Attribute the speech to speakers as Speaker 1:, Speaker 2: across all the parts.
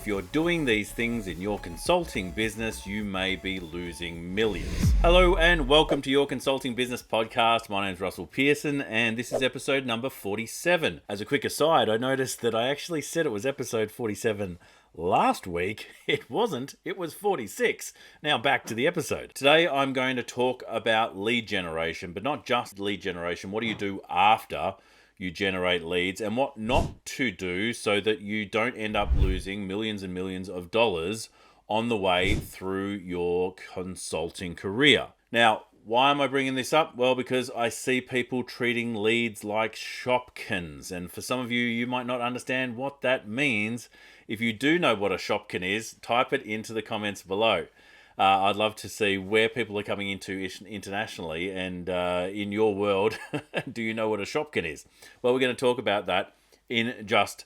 Speaker 1: If you're doing these things in your consulting business, you may be losing millions. Hello and welcome to your Consulting Business Podcast. My name's Russell Pearson and this is episode number 47. As a quick aside, I noticed that I actually said it was episode 47 last week. It wasn't, it was 46. Now back to the episode. Today I'm going to talk about lead generation, but not just lead generation. What do you do after you generate leads and what not to do so that you don't end up losing millions and millions of dollars on the way through your consulting career. Now, why am I bringing this up? Well, because I see people treating leads like Shopkins. And for some of you, you might not understand what that means. If you do know what a Shopkin is, type it into the comments below. I'd love to see where people are coming into internationally and in your world, do you know what a Shopkin is? Well, we're going to talk about that in just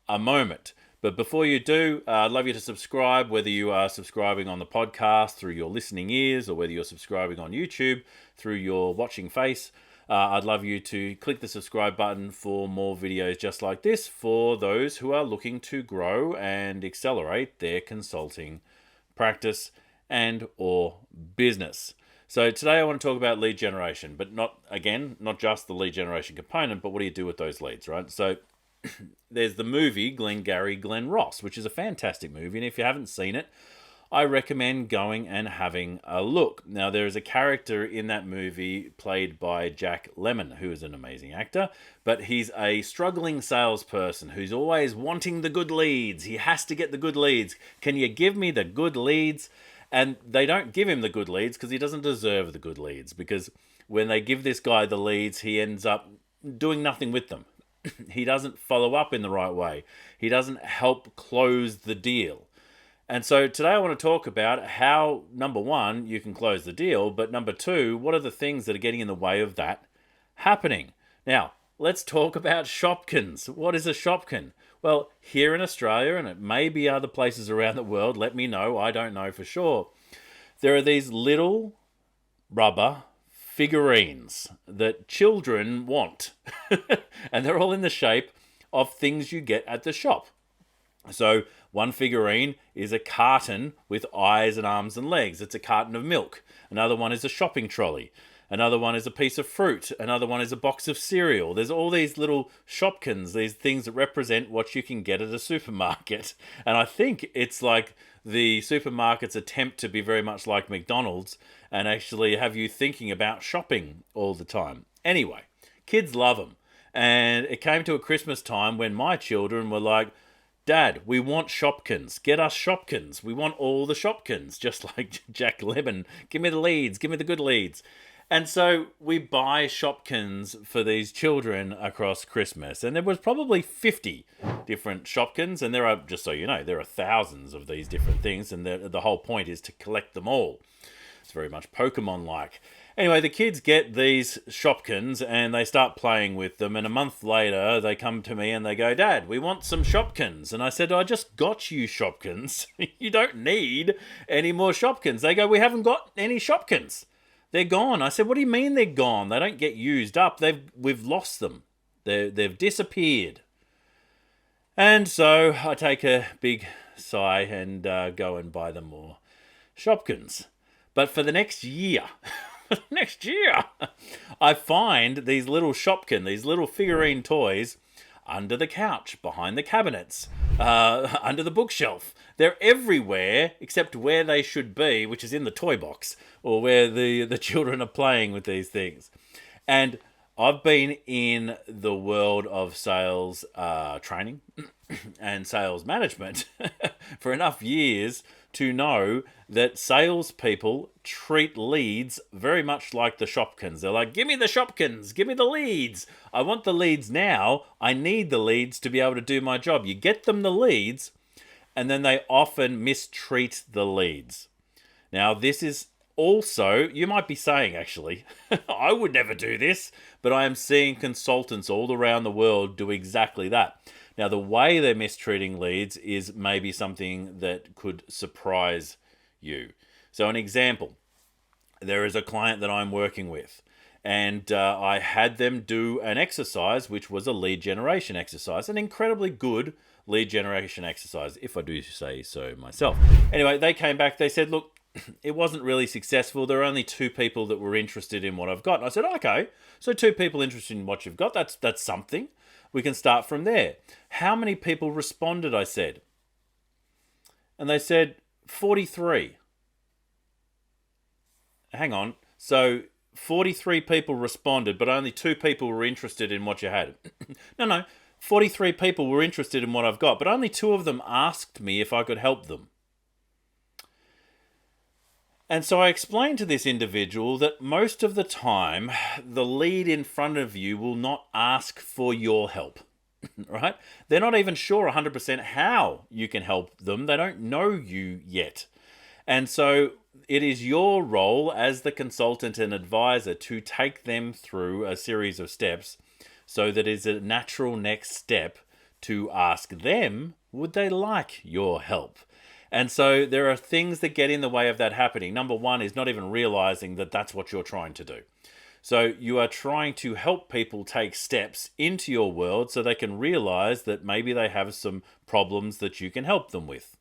Speaker 1: a moment. But before you do, I'd love you to subscribe, whether you are subscribing on the podcast through your listening ears or whether you're subscribing on YouTube through your watching face. I'd love you to click the subscribe button for more videos just like this for those who are looking to grow and accelerate their consulting practice and or business. So today I want to talk about lead generation, but not just the lead generation component, but what do you do with those leads, right? So there's the movie Glengarry Glen Ross, which is a fantastic movie. And if you haven't seen it, I recommend going and having a look. Now, there is a character in that movie played by Jack Lemmon, who is an amazing actor, but he's a struggling salesperson who's always wanting the good leads. He has to get the good leads. Can you give me the good leads? And they don't give him the good leads because he doesn't deserve the good leads. Because when they give this guy the leads, he ends up doing nothing with them. He doesn't follow up in the right way. He doesn't help close the deal. And so today I want to talk about how, number one, you can close the deal. But number two, what are the things that are getting in the way of that happening? Now, let's talk about Shopkins. What is a Shopkin? Well, here in Australia, and it may be other places around the world, let me know, I don't know for sure. There are these little rubber figurines that children want. And they're all in the shape of things you get at the shop. So one figurine is a carton with eyes and arms and legs. It's a carton of milk. Another one is a shopping trolley. Another one is a piece of fruit. Another one is a box of cereal. There's all these little Shopkins, these things that represent what you can get at a supermarket. And I think it's like the supermarket's attempt to be very much like McDonald's and actually have you thinking about shopping all the time. Anyway, kids love them. And it came to a Christmas time when my children were like, Dad, we want Shopkins. Get us Shopkins. We want all the Shopkins, just like Jack Lemmon. Give me the leads. Give me the good leads. And so we buy Shopkins for these children across Christmas. And there was probably 50 different Shopkins. And there are, just so you know, there are thousands of these different things. And the whole point is to collect them all. It's very much Pokemon-like. Anyway, the kids get these Shopkins and they start playing with them. And a month later, they come to me and they go, Dad, we want some Shopkins. And I said, I just got you Shopkins. You don't need any more Shopkins. They go, we haven't got any Shopkins. They're gone. I said, what do you mean they're gone? They don't get used up. We've lost them. They've disappeared. And so I take a big sigh and go and buy them more Shopkins. But for the next year, I find these little Shopkin, these little figurine toys under the couch, behind the cabinets, under the bookshelf. They're everywhere except where they should be, which is in the toy box, or where the children are playing with these things. And I've been in the world of sales training and sales management for enough years to know that salespeople treat leads very much like the Shopkins. They're like, give me the Shopkins, give me the leads. I want the leads now. I need the leads to be able to do my job. You get them the leads, and then they often mistreat the leads. Now, this is also, you might be saying, actually, I would never do this, but I am seeing consultants all around the world do exactly that. Now, the way they're mistreating leads is maybe something that could surprise you. So an example, there is a client that I'm working with, and I had them do an exercise, which was a lead generation exercise, an incredibly good lead generation exercise, if I do say so myself. Anyway, they came back, they said, look, it wasn't really successful. There are only 2 people that were interested in what I've got. And I said, okay, so 2 people interested in what you've got, that's something. We can start from there. How many people responded, I said. And they said, 43. Hang on. So 43 people responded, but only 2 people were interested in what you had. No. 43 people were interested in what I've got, but only 2 of them asked me if I could help them. And so I explained to this individual that most of the time, the lead in front of you will not ask for your help, right? They're not even sure 100% how you can help them. They don't know you yet. And so it is your role as the consultant and advisor to take them through a series of steps so that it's a natural next step to ask them, would they like your help? And so there are things that get in the way of that happening. Number 1 is not even realizing that that's what you're trying to do. So you are trying to help people take steps into your world so they can realize that maybe they have some problems that you can help them with.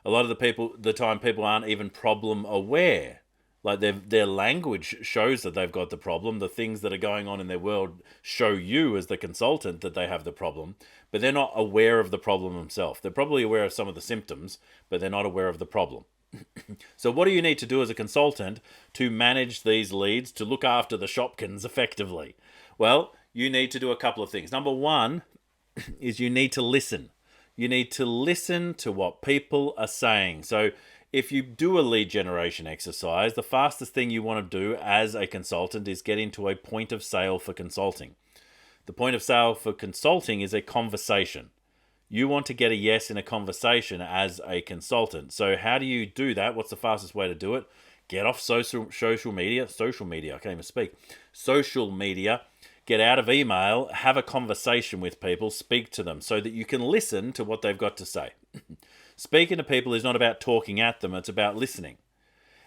Speaker 1: A lot of the time people aren't even problem aware. Like their language shows that they've got the problem. The things that are going on in their world show you as the consultant that they have the problem, but they're not aware of the problem themselves. They're probably aware of some of the symptoms, but they're not aware of the problem. So what do you need to do as a consultant to manage these leads, to look after the Shopkins effectively? Well, you need to do a couple of things. Number 1 is you need to listen. You need to listen to what people are saying. So if you do a lead generation exercise, the fastest thing you want to do as a consultant is get into a point of sale for consulting. The point of sale for consulting is a conversation. You want to get a yes in a conversation as a consultant. So how do you do that? What's the fastest way to do it? Get off social media. I can't even speak. Social media. Get out of email. Have a conversation with people. Speak to them so that you can listen to what they've got to say. Speaking to people is not about talking at them, it's about listening.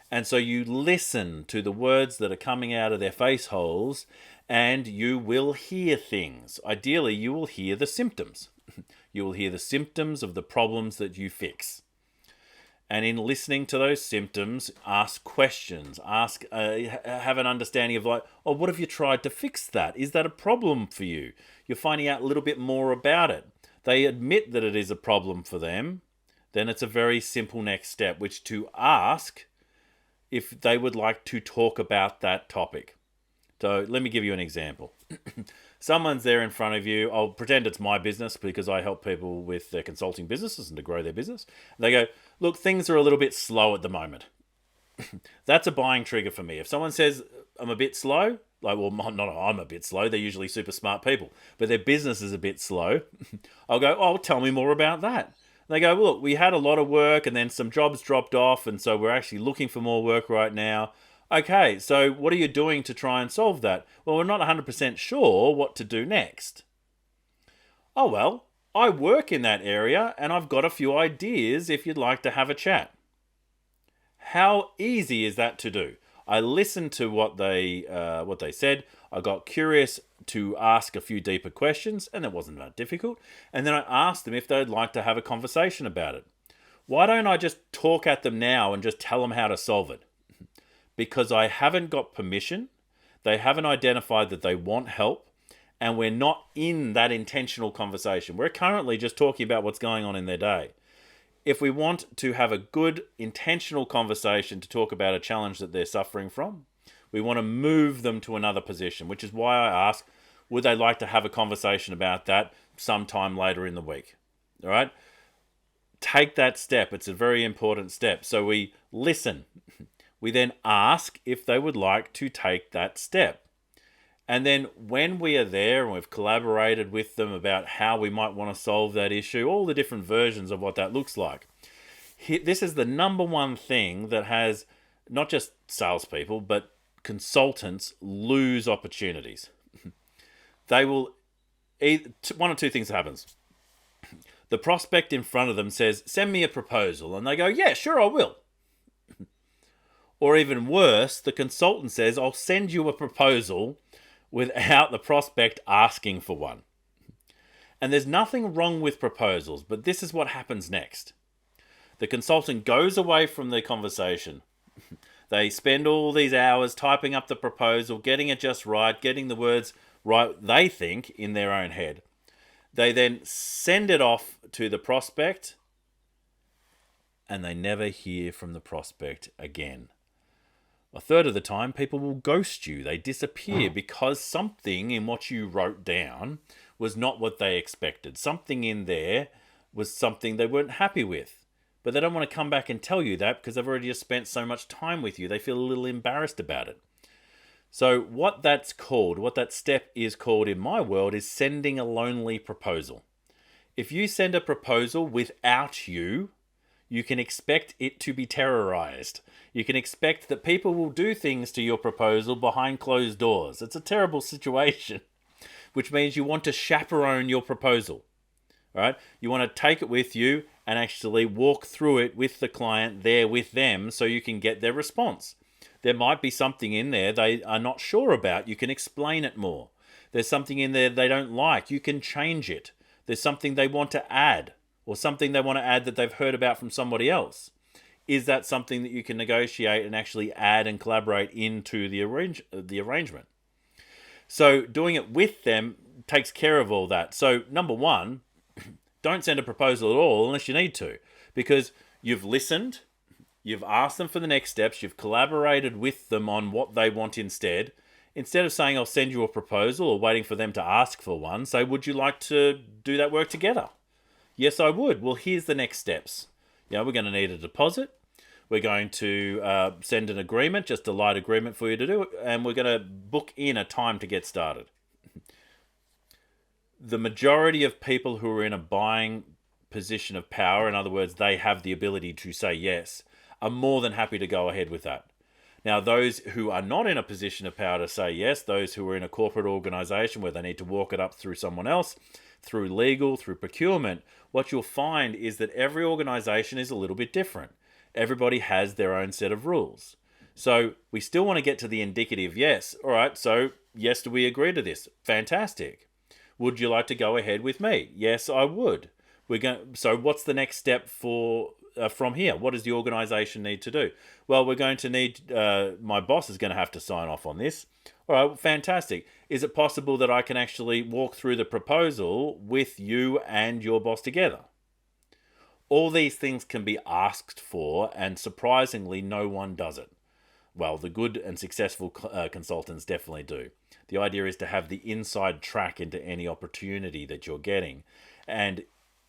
Speaker 1: And so you listen to the words that are coming out of their face holes and you will hear things. Ideally, you will hear the symptoms. You will hear the symptoms of the problems that you fix. And in listening to those symptoms, ask questions. Have an understanding of what have you tried to fix that? Is that a problem for you? You're finding out a little bit more about it. They admit that it is a problem for them. Then it's a very simple next step, which to ask if they would like to talk about that topic. So let me give you an example. Someone's there in front of you. I'll pretend it's my business because I help people with their consulting businesses and to grow their business. They go, look, things are a little bit slow at the moment. That's a buying trigger for me. If someone says I'm a bit slow, not I'm a bit slow. They're usually super smart people, but their business is a bit slow. I'll go, oh, tell me more about that. They go, well, look, we had a lot of work and then some jobs dropped off and so we're actually looking for more work right now. Okay, so what are you doing to try and solve that? Well, we're not 100% sure what to do next. Oh, well, I work in that area and I've got a few ideas if you'd like to have a chat. How easy is that to do? I listened to what they said. I got curious to ask a few deeper questions, and it wasn't that difficult. And then I asked them if they'd like to have a conversation about it. Why don't I just talk at them now and just tell them how to solve it? Because I haven't got permission. They haven't identified that they want help, and we're not in that intentional conversation. We're currently just talking about what's going on in their day. If we want to have a good intentional conversation to talk about a challenge that they're suffering from, we want to move them to another position, which is why I ask, would they like to have a conversation about that sometime later in the week? All right? Take that step. It's a very important step. So we listen. We then ask if they would like to take that step. And then when we are there and we've collaborated with them about how we might want to solve that issue, all the different versions of what that looks like. This is the number one thing that has not just salespeople, but consultants lose opportunities. They will, one or two things happens. The prospect in front of them says, send me a proposal. And they go, yeah, sure, I will. Or even worse, the consultant says, I'll send you a proposal without the prospect asking for one. And there's nothing wrong with proposals, but this is what happens next. The consultant goes away from the conversation. They spend all these hours typing up the proposal, getting it just right, getting the words right, they think, in their own head. They then send it off to the prospect, and they never hear from the prospect again. A third of the time, people will ghost you. They disappear because something in what you wrote down was not what they expected. Something in there was something they weren't happy with. But they don't want to come back and tell you that because they've already just spent so much time with you. They feel a little embarrassed about it. So what that step is called in my world, is sending a lonely proposal. If you send a proposal without you, you can expect it to be terrorized. You can expect that people will do things to your proposal behind closed doors. It's a terrible situation, which means you want to chaperone your proposal. All right? You want to take it with you and actually walk through it with the client there with them so you can get their response. There might be something in there they are not sure about. You can explain it more. There's something in there they don't like. You can change it. There's something they want to add, or something they want to add that they've heard about from somebody else. Is that something that you can negotiate and actually add and collaborate into the arrangement? So doing it with them takes care of all that. So number one, don't send a proposal at all unless you need to, because you've listened, you've asked them for the next steps, you've collaborated with them on what they want instead. Instead of saying, I'll send you a proposal, or waiting for them to ask for one, say, would you like to do that work together? Yes, I would. Well, here's the next steps. We're going to need a deposit. We're going to send an agreement, just a light agreement for you to do it, and we're going to book in a time to get started. The majority of people who are in a buying position of power, in other words, they have the ability to say yes, are more than happy to go ahead with that. Now, those who are not in a position of power to say yes, those who are in a corporate organization where they need to walk it up through someone else, through legal, through procurement, what you'll find is that every organization is a little bit different. Everybody has their own set of rules. So we still want to get to the indicative yes. All right, so yes, do we agree to this? Fantastic. Would you like to go ahead with me? Yes, I would. So what's the next step from here? What does the organization need to do? Well, we're going to need, my boss is going to have to sign off on this. All right, fantastic. Is it possible that I can actually walk through the proposal with you and your boss together? All these things can be asked for, and surprisingly, no one does it. Well, the good and successful consultants definitely do. The idea is to have the inside track into any opportunity that you're getting. And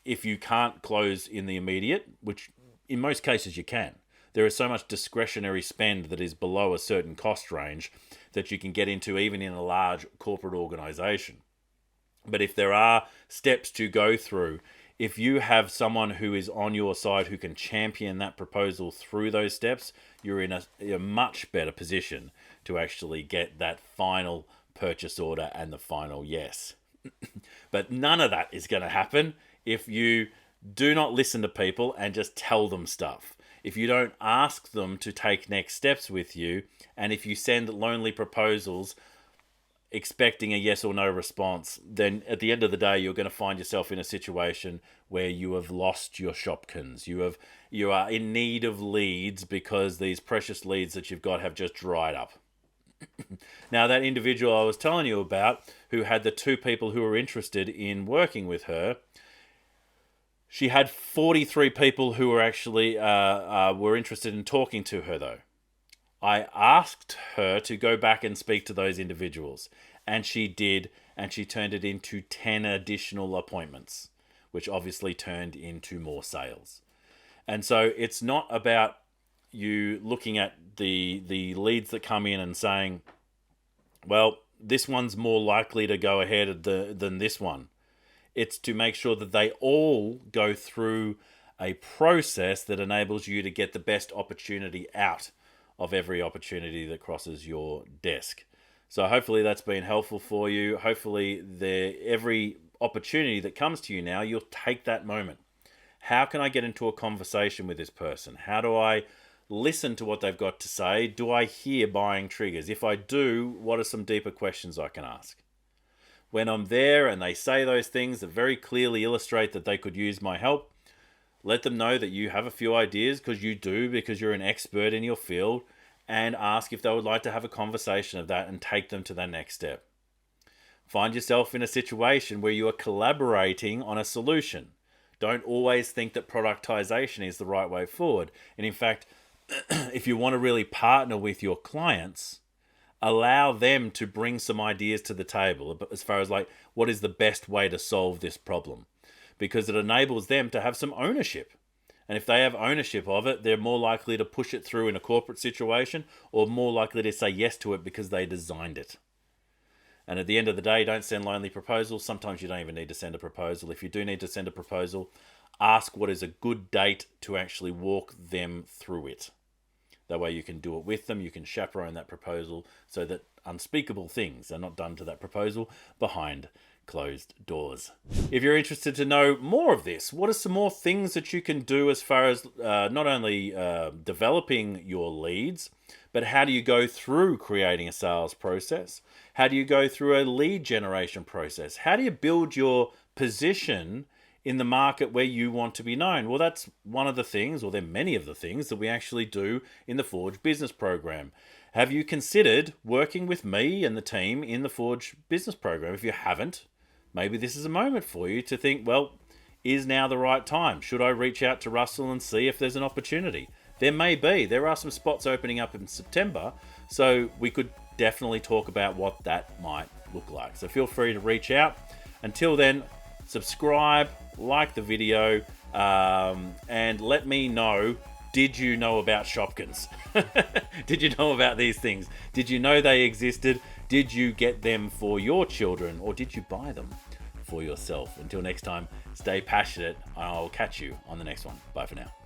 Speaker 1: if you can't close in the immediate, which in most cases you can, there is so much discretionary spend that is below a certain cost range that you can get into even in a large corporate organization. But if there are steps to go through, if you have someone who is on your side who can champion that proposal through those steps, you're in a much better position to actually get that final purchase order and the final yes. But none of that is going to happen if you do not listen to people and just tell them stuff. If you don't ask them to take next steps with you, and if you send lonely proposals expecting a yes or no response, then at the end of the day, you're going to find yourself in a situation where you have lost your shopkins. You are in need of leads because these precious leads that you've got have just dried up. Now, that individual I was telling you about, who had the two people who were interested in working with her, she had 43 people who were actually were interested in talking to her, though. I asked her to go back and speak to those individuals, and she did, and she turned it into 10 additional appointments, which obviously turned into more sales. And so it's not about you looking at the leads that come in and saying, well, this one's more likely to go ahead than this one. It's to make sure that they all go through a process that enables you to get the best opportunity out of every opportunity that crosses your desk. So hopefully that's been helpful for you. Hopefully every opportunity that comes to you now, you'll take that moment. How can I get into a conversation with this person? How do I listen to what they've got to say? Do I hear buying triggers? If I do, what are some deeper questions I can ask? when I'm there and they say those things that very clearly illustrate that they could use my help, let them know that you have a few ideas, because you do, because you're an expert in your field, and ask if they would like to have a conversation of that and take them to that next step. Find yourself in a situation where you are collaborating on a solution. Don't always think that productization is the right way forward. And in fact, if you want to really partner with your clients, allow them to bring some ideas to the table as far as like, what is the best way to solve this problem? Because it enables them to have some ownership. And if they have ownership of it, they're more likely to push it through in a corporate situation, or more likely to say yes to it because they designed it. And at the end of the day, don't send lonely proposals. Sometimes you don't even need to send a proposal. If you do need to send a proposal, ask what is a good date to actually walk them through it. That way you can do it with them. You can chaperone that proposal so that unspeakable things are not done to that proposal behind closed doors. If you're interested to know more of this, what are some more things that you can do as far as not only developing your leads, but how do you go through creating a sales process? How do you go through a lead generation process? How do you build your position in the market where you want to be known? Well, that's one of the things, or there are many of the things that we actually do in the Forge Business Program. Have you considered working with me and the team in the Forge Business Program? If you haven't, maybe this is a moment for you to think, well, is now the right time? Should I reach out to Russell and see if there's an opportunity? There may be. There are some spots opening up in September, so we could definitely talk about what that might look like. So feel free to reach out. Until then, subscribe, like the video, and let me know, did you know about Shopkins? Did you know about these things? Did you know they existed? Did you get them for your children, or did you buy them for yourself? Until next time, stay passionate. I'll catch you on the next one. Bye for now.